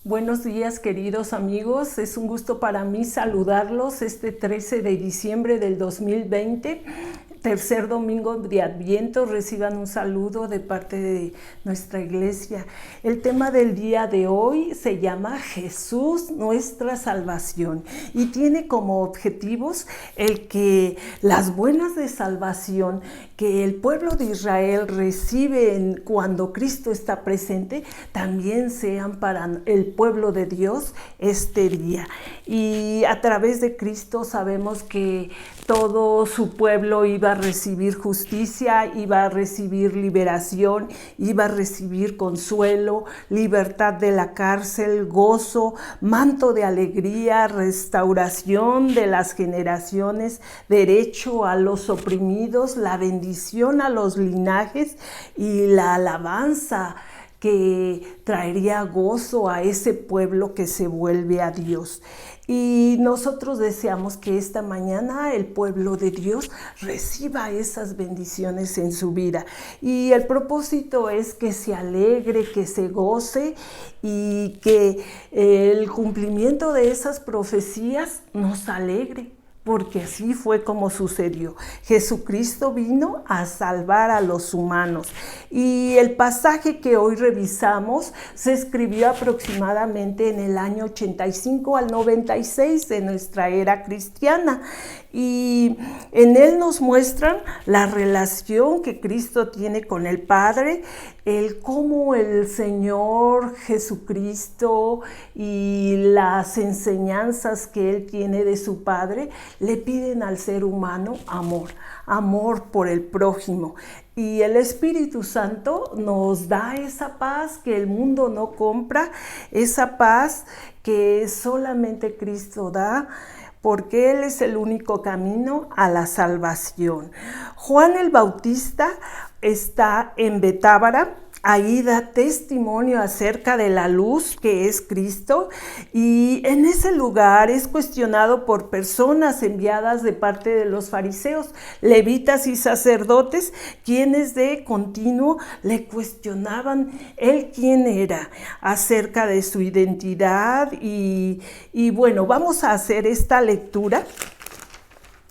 Buenos días, queridos amigos. Es un gusto para mí saludarlos este 13 de diciembre del 2020, tercer domingo de Adviento. Reciban un saludo de parte de nuestra iglesia. El tema del día de hoy se llama Jesús, nuestra salvación, y tiene como objetivos el que las buenas de salvación que el pueblo de Israel recibe cuando Cristo está presente, también sean para el pueblo de Dios este día. Y a través de Cristo sabemos que todo su pueblo iba a recibir justicia, iba a recibir liberación, iba a recibir consuelo, libertad de la cárcel, gozo, manto de alegría, restauración de las generaciones, derecho a los oprimidos, la bendición a los linajes y la alabanza que traería gozo a ese pueblo que se vuelve a Dios. Y nosotros deseamos que esta mañana el pueblo de Dios reciba esas bendiciones en su vida. Y el propósito es que se alegre, que se goce y que el cumplimiento de esas profecías nos alegre. Porque así fue como sucedió. Jesucristo vino a salvar a los humanos. Y el pasaje que hoy revisamos se escribió aproximadamente en el año 85 al 96 de nuestra era cristiana. Y en él nos muestran la relación que Cristo tiene con el Padre, el cómo el Señor Jesucristo y las enseñanzas que él tiene de su Padre le piden al ser humano amor por el prójimo. Y el Espíritu Santo nos da esa paz que el mundo no compra, esa paz que solamente Cristo da, porque Él es el único camino a la salvación. Juan el Bautista está en Betábara. Ahí da testimonio acerca de la luz que es Cristo, y en ese lugar es cuestionado por personas enviadas de parte de los fariseos, levitas y sacerdotes, quienes de continuo le cuestionaban él quién era, acerca de su identidad. Y bueno, vamos a hacer esta lectura.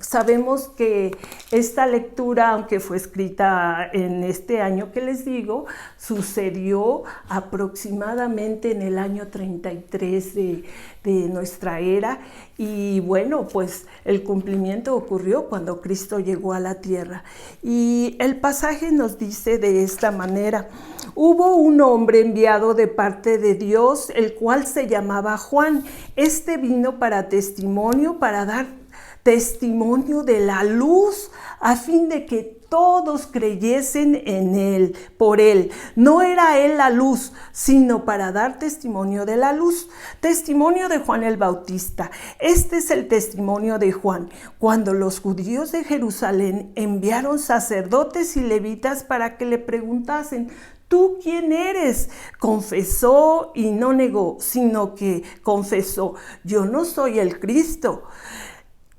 Sabemos que esta lectura, aunque fue escrita en este año que les digo, sucedió aproximadamente en el año 33 de nuestra era. Y bueno, pues el cumplimiento ocurrió cuando Cristo llegó a la tierra. Y el pasaje nos dice de esta manera: hubo un hombre enviado de parte de Dios, el cual se llamaba Juan. Este vino para testimonio, para dar testimonio de la luz, a fin de que todos creyesen en él, por él. No era él la luz, sino para dar testimonio de la luz. Testimonio de Juan el Bautista. Este es el testimonio de Juan. Cuando los judíos de Jerusalén enviaron sacerdotes y levitas para que le preguntasen: ¿tú quién eres? Confesó y no negó, sino que confesó: yo no soy el Cristo.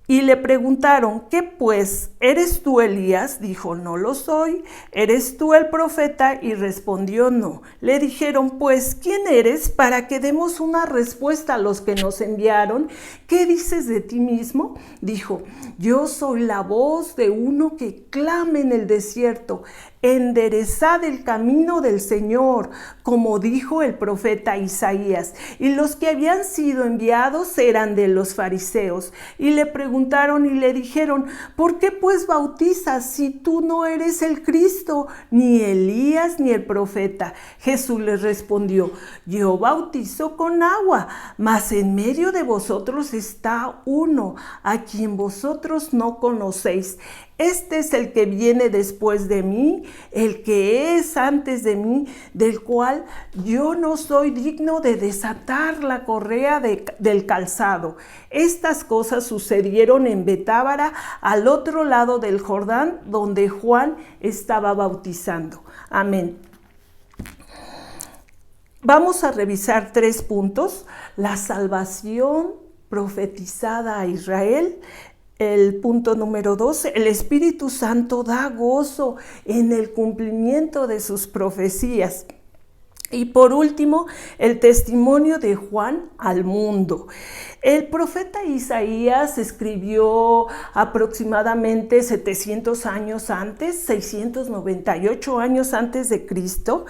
Y le preguntaron: ¿qué pues? ¿Eres tú Elías? Dijo: no lo soy. ¿Eres tú el profeta? Y respondió: no. Le dijeron: pues, ¿quién eres? Para que demos una respuesta a los que nos enviaron. ¿Qué dices de ti mismo? Dijo: yo soy la voz de uno que clama en el desierto: enderezad el camino del Señor, como dijo el profeta Isaías. Y los que habían sido enviados eran de los fariseos. Y le preguntaron y le dijeron: ¿por qué pues bautizas si tú no eres el Cristo, ni Elías, ni el profeta? Jesús les respondió: yo bautizo con agua, mas en medio de vosotros está uno, a quien vosotros no conocéis. Este es el que viene después de mí, el que es antes de mí, del cual yo no soy digno de desatar la correa del calzado. Estas cosas sucedieron en Betábara, al otro lado del Jordán, donde Juan estaba bautizando. Amén. Vamos a revisar 3 puntos: la salvación profetizada a Israel. El punto número 2, el Espíritu Santo da gozo en el cumplimiento de sus profecías. Y por último, el testimonio de Juan al mundo. El profeta Isaías escribió aproximadamente 700 años antes, 698 años antes de Cristo.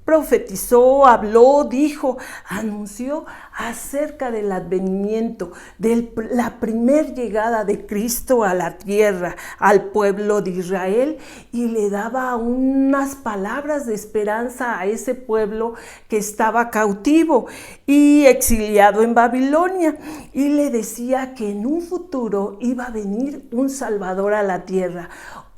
Profetizó, habló, dijo, anunció acerca del advenimiento, de la primer llegada de Cristo a la tierra, al pueblo de Israel, y le daba unas palabras de esperanza a ese pueblo que estaba cautivo y exiliado en Babilonia, y le decía que en un futuro iba a venir un Salvador a la tierra,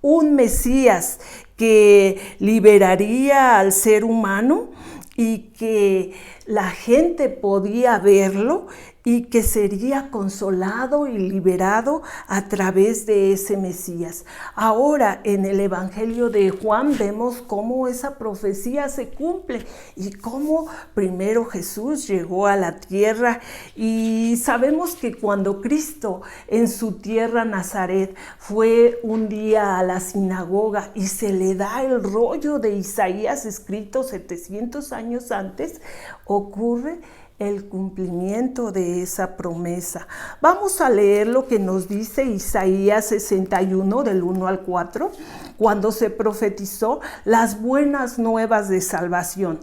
un Mesías que liberaría al ser humano y que la gente podía verlo y que sería consolado y liberado a través de ese Mesías. Ahora en el Evangelio de Juan vemos cómo esa profecía se cumple y cómo primero Jesús llegó a la tierra, y sabemos que cuando Cristo en su tierra Nazaret fue un día a la sinagoga y se le da el rollo de Isaías escrito 700 años antes, ocurre el cumplimiento de esa promesa. Vamos a leer lo que nos dice Isaías 61 del 1 al 4, cuando se profetizó las buenas nuevas de salvación.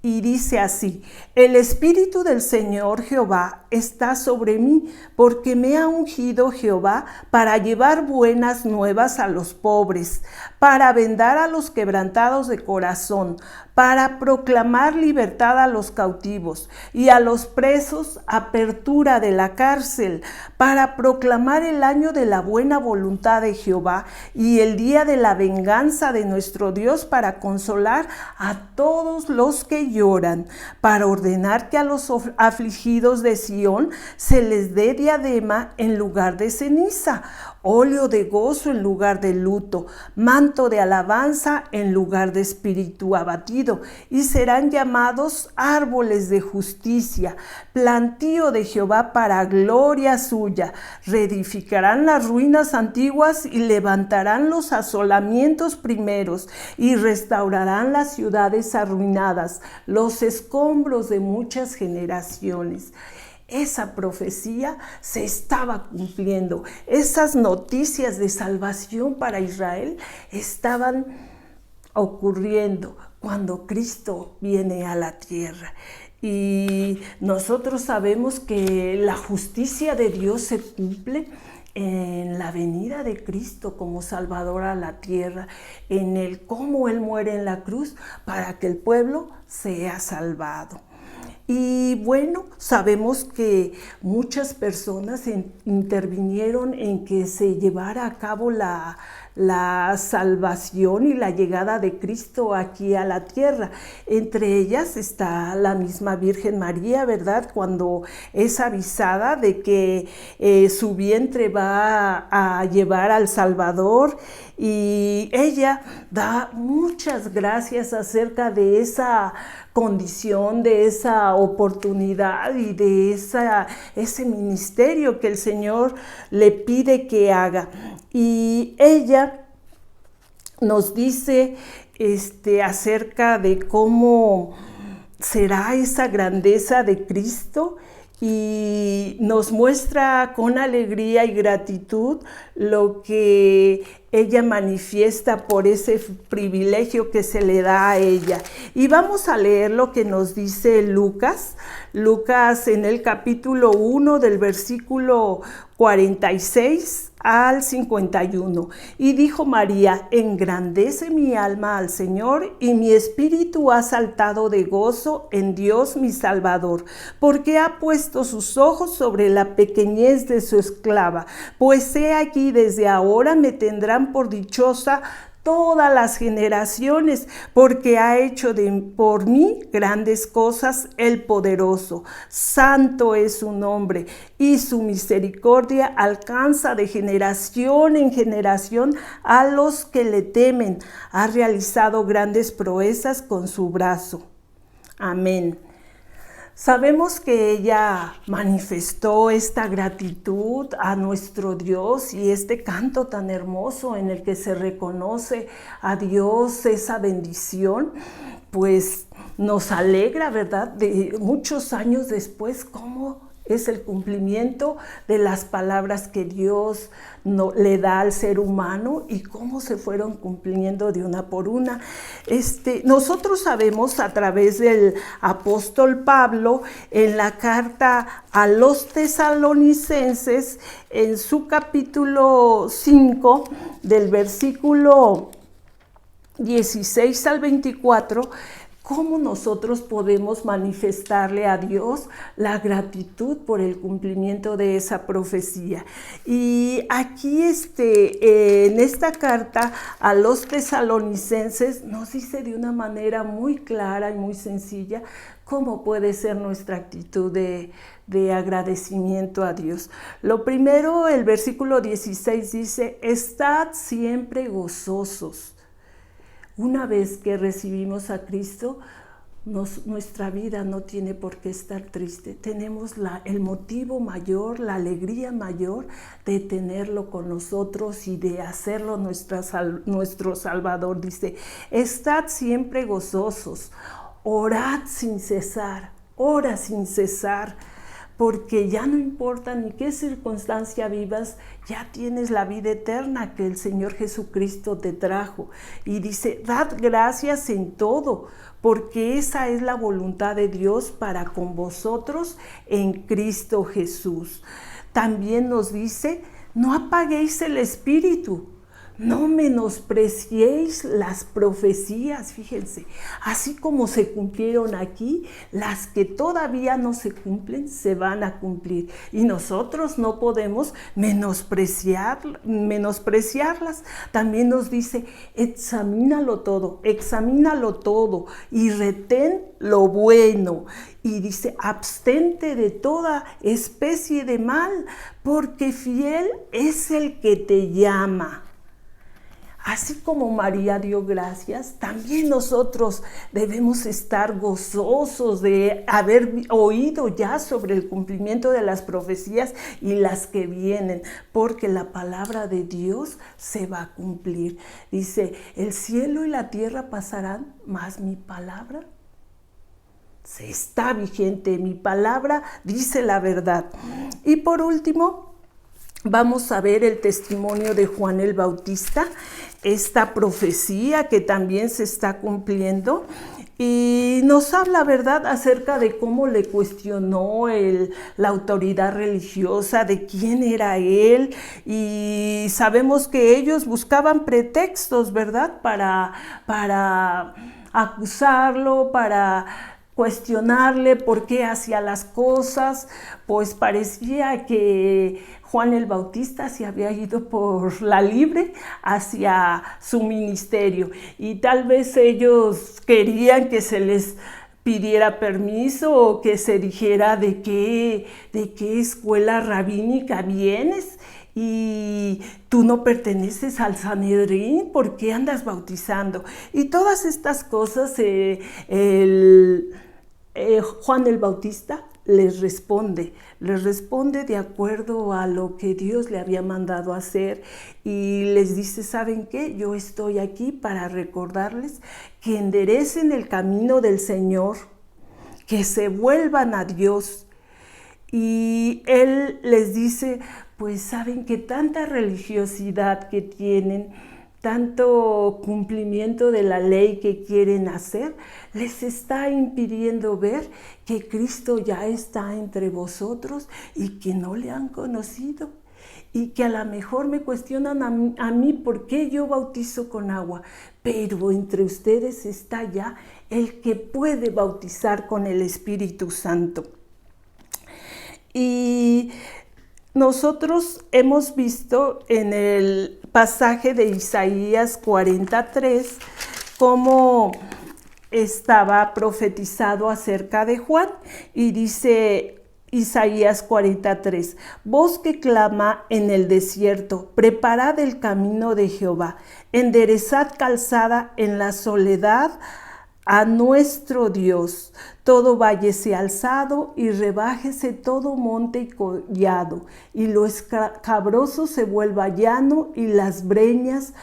Y dice así: el Espíritu del Señor Jehová está sobre mí, porque me ha ungido Jehová para llevar buenas nuevas a los pobres, para vendar a los quebrantados de corazón, para proclamar libertad a los cautivos y a los presos apertura de la cárcel, para proclamar el año de la buena voluntad de Jehová y el día de la venganza de nuestro Dios, para consolar a todos los que lloran, para ordenar que a los afligidos de Sión se les dé diadema en lugar de ceniza, óleo de gozo en lugar de luto, manto de alabanza en lugar de espíritu abatido, y serán llamados árboles de justicia, plantío de Jehová para gloria suya. Reedificarán las ruinas antiguas y levantarán los asolamientos primeros, y restaurarán las ciudades arruinadas, los escombros de muchas generaciones. Esa profecía se estaba cumpliendo. Esas noticias de salvación para Israel estaban ocurriendo cuando Cristo viene a la tierra. Y nosotros sabemos que la justicia de Dios se cumple en la venida de Cristo como Salvador a la tierra, en el cómo Él muere en la cruz para que el pueblo sea salvado. Y bueno, sabemos que muchas personas intervinieron en que se llevara a cabo la salvación y la llegada de Cristo aquí a la tierra. Entre ellas está la misma Virgen María, ¿verdad? Cuando es avisada de que su vientre va a llevar al Salvador, y ella da muchas gracias acerca de esa condición, de esa oportunidad y de ese ministerio que el Señor le pide que haga. Y ella nos dice acerca de cómo será esa grandeza de Cristo, y nos muestra con alegría y gratitud lo que ella manifiesta por ese privilegio que se le da a ella. Y vamos a leer lo que nos dice Lucas en el capítulo 1 del versículo 46 al 51. Y dijo María: engrandece mi alma al Señor, y mi espíritu ha saltado de gozo en Dios mi Salvador, porque ha puesto sus ojos sobre la pequeñez de su esclava. Pues he aquí, desde ahora me tendrán por dichosa todas las generaciones, porque ha hecho por mí grandes cosas el poderoso. Santo es su nombre, y su misericordia alcanza de generación en generación a los que le temen. Ha realizado grandes proezas con su brazo. Amén. Sabemos que ella manifestó esta gratitud a nuestro Dios y este canto tan hermoso en el que se reconoce a Dios esa bendición, pues nos alegra, ¿verdad? De muchos años después, cómo es el cumplimiento de las palabras que Dios le da al ser humano y cómo se fueron cumpliendo de una por una. Nosotros sabemos a través del apóstol Pablo en la carta a los tesalonicenses, en su capítulo 5, del versículo 16 al 24, cómo nosotros podemos manifestarle a Dios la gratitud por el cumplimiento de esa profecía. Y aquí en esta carta a los tesalonicenses nos dice de una manera muy clara y muy sencilla cómo puede ser nuestra actitud de agradecimiento a Dios. Lo primero, el versículo 16 dice: estad siempre gozosos. Una vez que recibimos a Cristo, nuestra vida no tiene por qué estar triste. Tenemos el motivo mayor, la alegría mayor de tenerlo con nosotros y de hacerlo nuestro Salvador. Dice: estad siempre gozosos, orad sin cesar, ora sin cesar. Porque ya no importa ni qué circunstancia vivas, ya tienes la vida eterna que el Señor Jesucristo te trajo. Y dice: dad gracias en todo, porque esa es la voluntad de Dios para con vosotros en Cristo Jesús. También nos dice: no apaguéis el espíritu. No menospreciéis las profecías, fíjense, así como se cumplieron aquí, las que todavía no se cumplen, se van a cumplir. Y nosotros no podemos menospreciarlas. También nos dice: examínalo todo y retén lo bueno. Y dice: abstente de toda especie de mal, porque fiel es el que te llama. Así como María dio gracias, también nosotros debemos estar gozosos de haber oído ya sobre el cumplimiento de las profecías y las que vienen, porque la palabra de Dios se va a cumplir. Dice: el cielo y la tierra pasarán, mas mi palabra se está vigente. Mi palabra dice la verdad. Y por último, vamos a ver el testimonio de Juan el Bautista, esta profecía que también se está cumpliendo, y nos habla, ¿verdad?, acerca de cómo le cuestionó la autoridad religiosa, de quién era él, y sabemos que ellos buscaban pretextos, ¿verdad?, para acusarlo, para cuestionarle por qué hacía las cosas. Pues parecía que Juan el Bautista se había ido por la libre hacia su ministerio y tal vez ellos querían que se les pidiera permiso o que se dijera de qué escuela rabínica vienes y tú no perteneces al Sanedrín, ¿por qué andas bautizando? Y todas estas cosas Juan el Bautista les responde de acuerdo a lo que Dios le había mandado hacer y les dice: ¿saben qué? Yo estoy aquí para recordarles que enderecen el camino del Señor, que se vuelvan a Dios. Y Él les dice: pues saben que tanta religiosidad que tienen, tanto cumplimiento de la ley que quieren hacer, les está impidiendo ver que Cristo ya está entre vosotros y que no le han conocido. Y que a lo mejor me cuestionan a mí por qué yo bautizo con agua, pero entre ustedes está ya el que puede bautizar con el Espíritu Santo. Y nosotros hemos visto en el pasaje de Isaías 43 cómo estaba profetizado acerca de Juan, y dice Isaías 43: voz que clama en el desierto, preparad el camino de Jehová, enderezad calzada en la soledad a nuestro Dios. Todo valle sea alzado y rebájese todo monte y collado, y lo escabroso se vuelva llano y las breñas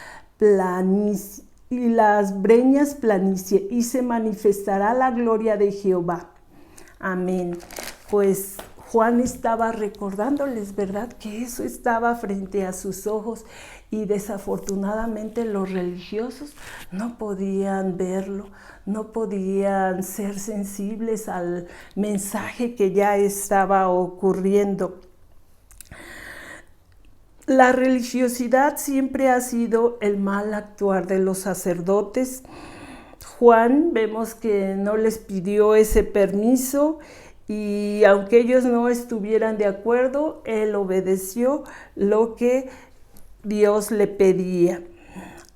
planicie, y se manifestará la gloria de Jehová. Amén. Pues Juan estaba recordándoles, ¿verdad?, que eso estaba frente a sus ojos, y desafortunadamente los religiosos no podían verlo, no podían ser sensibles al mensaje que ya estaba ocurriendo. La religiosidad siempre ha sido el mal actuar de los sacerdotes. Juan, vemos que no les pidió ese permiso, y aunque ellos no estuvieran de acuerdo, él obedeció lo que Dios le pedía.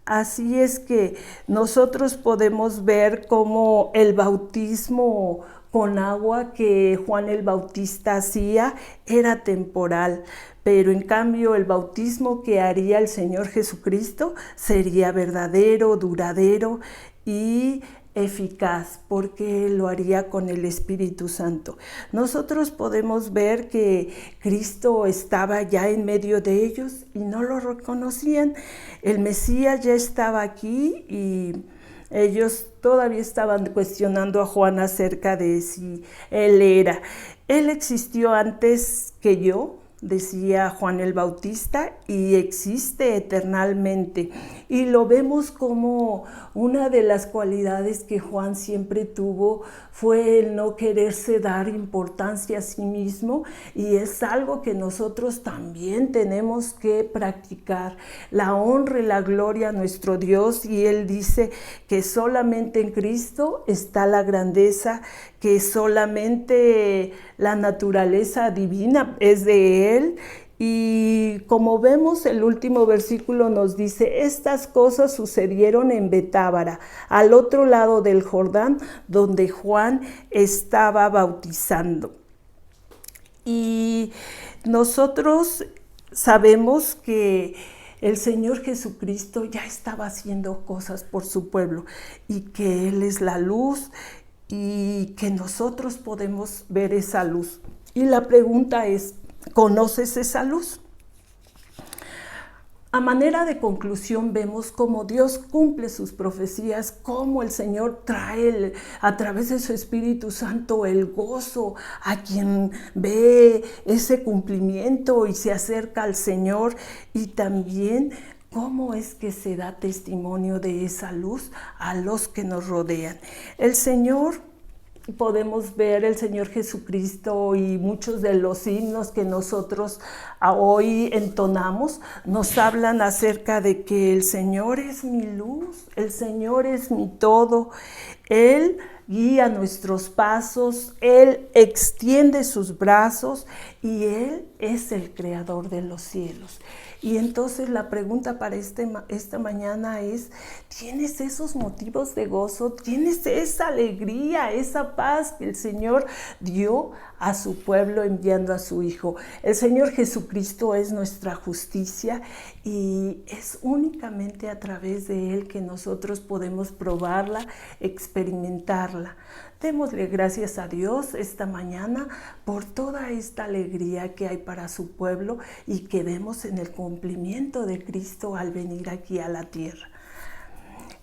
Así es que nosotros podemos ver cómo el bautismo con agua que Juan el Bautista hacía era temporal, pero en cambio el bautismo que haría el Señor Jesucristo sería verdadero, duradero y eficaz, porque lo haría con el Espíritu Santo. Nosotros podemos ver que Cristo estaba ya en medio de ellos y no lo reconocían. El Mesías ya estaba aquí y ellos todavía estaban cuestionando a Juan acerca de si él era. Él existió antes que yo, decía Juan el Bautista, y existe eternamente. Y lo vemos como una de las cualidades que Juan siempre tuvo fue el no quererse dar importancia a sí mismo, y es algo que nosotros también tenemos que practicar. La honra y la gloria a nuestro Dios, y él dice que solamente en Cristo está la grandeza, que solamente la naturaleza divina es de él. Y como vemos, el último versículo nos dice: estas cosas sucedieron en Betábara, al otro lado del Jordán, donde Juan estaba bautizando. Y nosotros sabemos que el Señor Jesucristo ya estaba haciendo cosas por su pueblo, y que Él es la luz, y que nosotros podemos ver esa luz. Y la pregunta es: ¿conoces esa luz? A manera de conclusión, vemos cómo Dios cumple sus profecías, cómo el Señor trae a través de su Espíritu Santo el gozo a quien ve ese cumplimiento y se acerca al Señor, y también cómo es que se da testimonio de esa luz a los que nos rodean. El Señor, podemos ver el Señor Jesucristo, y muchos de los himnos que nosotros hoy entonamos nos hablan acerca de que el Señor es mi luz, el Señor es mi todo. Él guía nuestros pasos, Él extiende sus brazos, y Él es el creador de los cielos. Y entonces la pregunta para esta mañana es: ¿tienes esos motivos de gozo? ¿Tienes esa alegría, esa paz que el Señor dio a su pueblo enviando a su Hijo? El Señor Jesucristo es nuestra justicia, y es únicamente a través de Él que nosotros podemos probarla, experimentarla. Démosle gracias a Dios esta mañana por toda esta alegría que hay para su pueblo, y que vemos en el cumplimiento de Cristo al venir aquí a la tierra.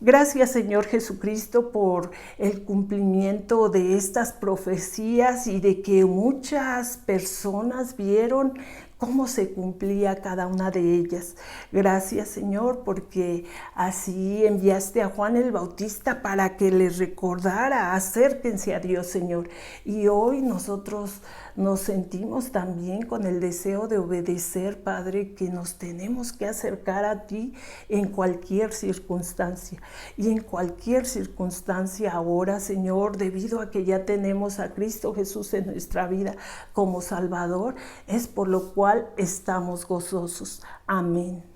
Gracias, Señor Jesucristo, por el cumplimiento de estas profecías, y de que muchas personas vieron cómo se cumplía cada una de ellas. Gracias, Señor, porque así enviaste a Juan el Bautista para que les recordara: acérquense a Dios, Señor. Y hoy nosotros nos sentimos también con el deseo de obedecer, Padre, que nos tenemos que acercar a ti en cualquier circunstancia. Y en cualquier circunstancia ahora, Señor, debido a que ya tenemos a Cristo Jesús en nuestra vida como Salvador, es por lo cual estamos gozosos. Amén.